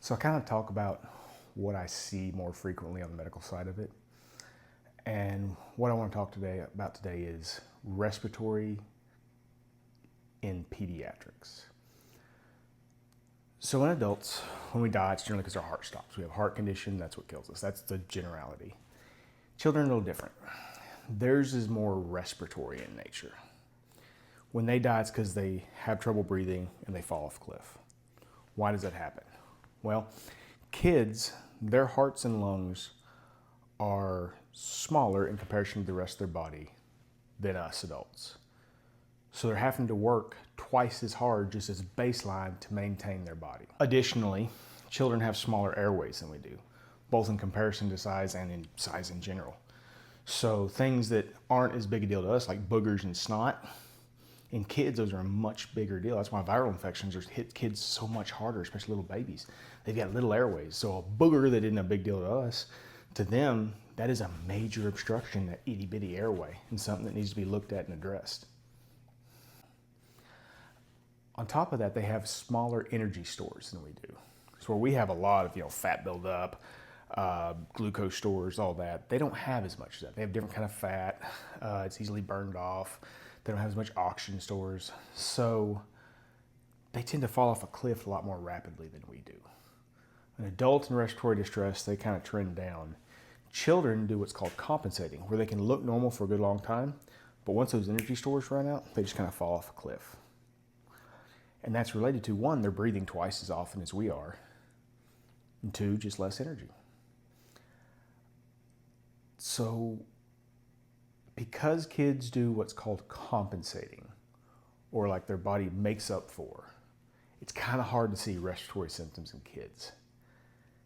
So I kind of talk about what I see more frequently on the medical side of it. And what I want to talk about today is respiratory in pediatrics. So in adults, when we die, it's generally because our heart stops. We have a heart condition, that's what kills us. That's the generality. Children are a little different. Theirs is more respiratory in nature. When they die, it's because they have trouble breathing and they fall off a cliff. Why does that happen? Well, kids, their hearts and lungs are smaller in comparison to the rest of their body than us adults. So they're having to work twice as hard just as baseline to maintain their body. Additionally, children have smaller airways than we do, both in comparison to size and in size in general. So things that aren't as big a deal to us, like boogers and snot, in kids, those are a much bigger deal. That's why viral infections hit kids so much harder, especially little babies. They've got little airways. So a booger that isn't a big deal to us, to them, that is a major obstruction, that itty bitty airway, and something that needs to be looked at and addressed. On top of that, they have smaller energy stores than we do. So where we have a lot of fat buildup, glucose stores, all that, they don't have as much of that. They have different kind of fat. It's easily burned off. They don't have as much oxygen stores. So they tend to fall off a cliff a lot more rapidly than we do. An adult in respiratory distress, they kind of trend down. Children do what's called compensating, where they can look normal for a good long time, but once those energy stores run out, they just kind of fall off a cliff. And that's related to, one, they're breathing twice as often as we are, and two, just less energy. So because kids do what's called compensating, or like their body makes up for, it's kind of hard to see respiratory symptoms in kids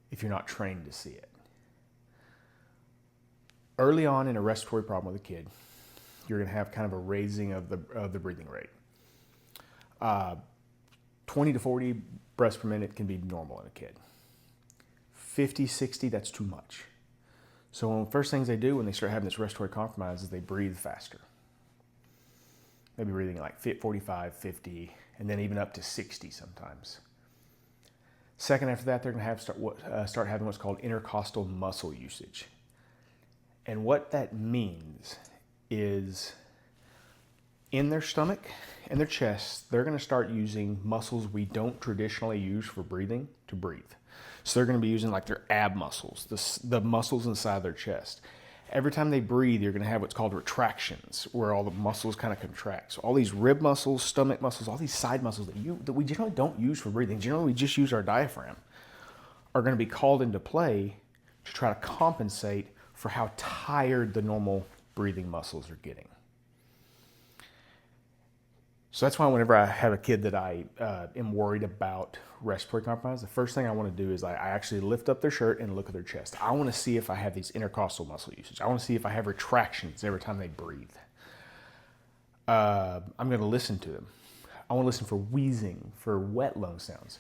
if you're not trained to see it. Early on in a respiratory problem with a kid, you're going to have kind of a raising of the breathing rate. 20 to 40 breaths per minute can be normal in a kid. 50, 60, that's too much. So one of the first things they do when they start having this respiratory compromise is they breathe faster. Maybe breathing at like 45, 50, and then even up to 60 sometimes. Second after that, they're going to start having what's called intercostal muscle usage. And what that means is in their stomach and their chest, they're going to start using muscles we don't traditionally use for breathing to breathe. So they're going to be using like their ab muscles, the muscles inside their chest. Every time they breathe, you're going to have what's called retractions, where all the muscles kind of contract. So all these rib muscles, stomach muscles, all these side muscles that we generally don't use for breathing, generally we just use our diaphragm, are going to be called into play to try to compensate for how tired the normal breathing muscles are getting. So that's why whenever I have a kid that I am worried about respiratory compromise, the first thing I want to do is I actually lift up their shirt and look at their chest. I want to see if I have these intercostal muscle usage. I want to see if I have retractions every time they breathe. I'm going to listen to them. I want to listen for wheezing, for wet lung sounds.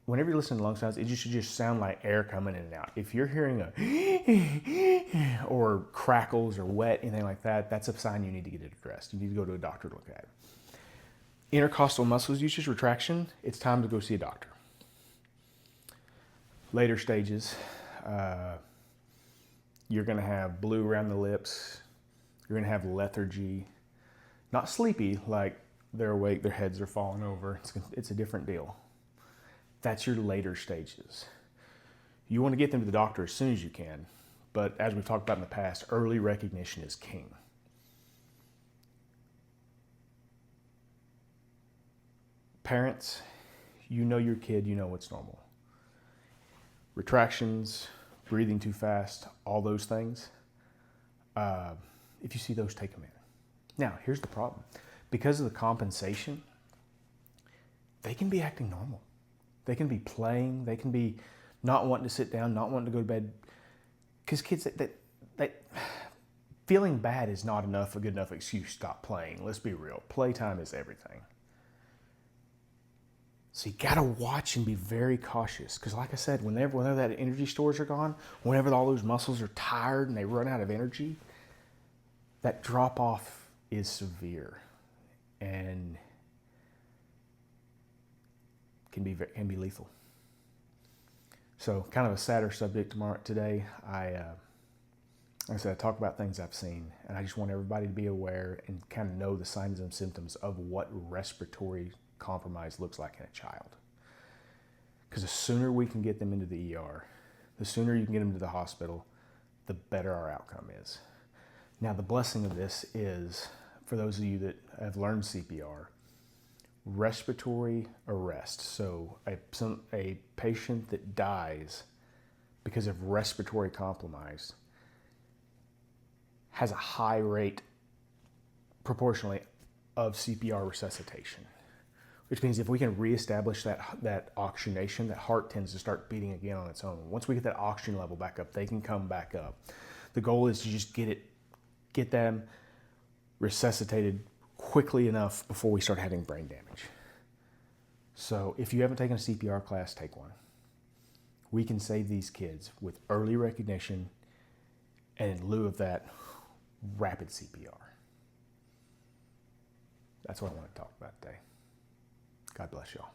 Whenever you listen to lung sounds, it should just sound like air coming in and out. If you're hearing a or crackles or wet, anything like that, that's a sign you need to get it addressed. You need to go to a doctor to look at it. Intercostal muscles usage, retraction, it's time to go see a doctor. Later stages, you're going to have blue around the lips. You're going to have lethargy. Not sleepy, like they're awake, their heads are falling over. It's a different deal. That's your later stages. You want to get them to the doctor as soon as you can, but as we've talked about in the past, early recognition is king. Parents, you know your kid, you know what's normal. Retractions, breathing too fast, all those things. If you see those, take them in. Now, here's the problem. Because of the compensation, they can be acting normal. They can be playing. They can be not wanting to sit down, not wanting to go to bed. Because kids, feeling bad is not a good enough excuse to stop playing. Let's be real. Playtime is everything. So you gotta watch and be very cautious, because like I said, whenever that energy stores are gone, whenever all those muscles are tired and they run out of energy, that drop off is severe and can be lethal. So kind of a sadder subject today. Like I said, I talk about things I've seen, and I just want everybody to be aware and kind of know the signs and symptoms of what respiratory compromise looks like in a child. Because the sooner we can get them into the ER, the sooner you can get them to the hospital, the better our outcome is. Now, the blessing of this is, for those of you that have learned CPR, respiratory arrest. So a patient that dies because of respiratory compromise has a high rate proportionally of CPR resuscitation, which means if we can reestablish that oxygenation, that heart tends to start beating again on its own. Once we get that oxygen level back up, they can come back up. The goal is to just get them resuscitated quickly enough before we start having brain damage. So if you haven't taken a CPR class, take one. We can save these kids with early recognition and in lieu of that, rapid CPR. That's what I want to talk about today. God bless y'all.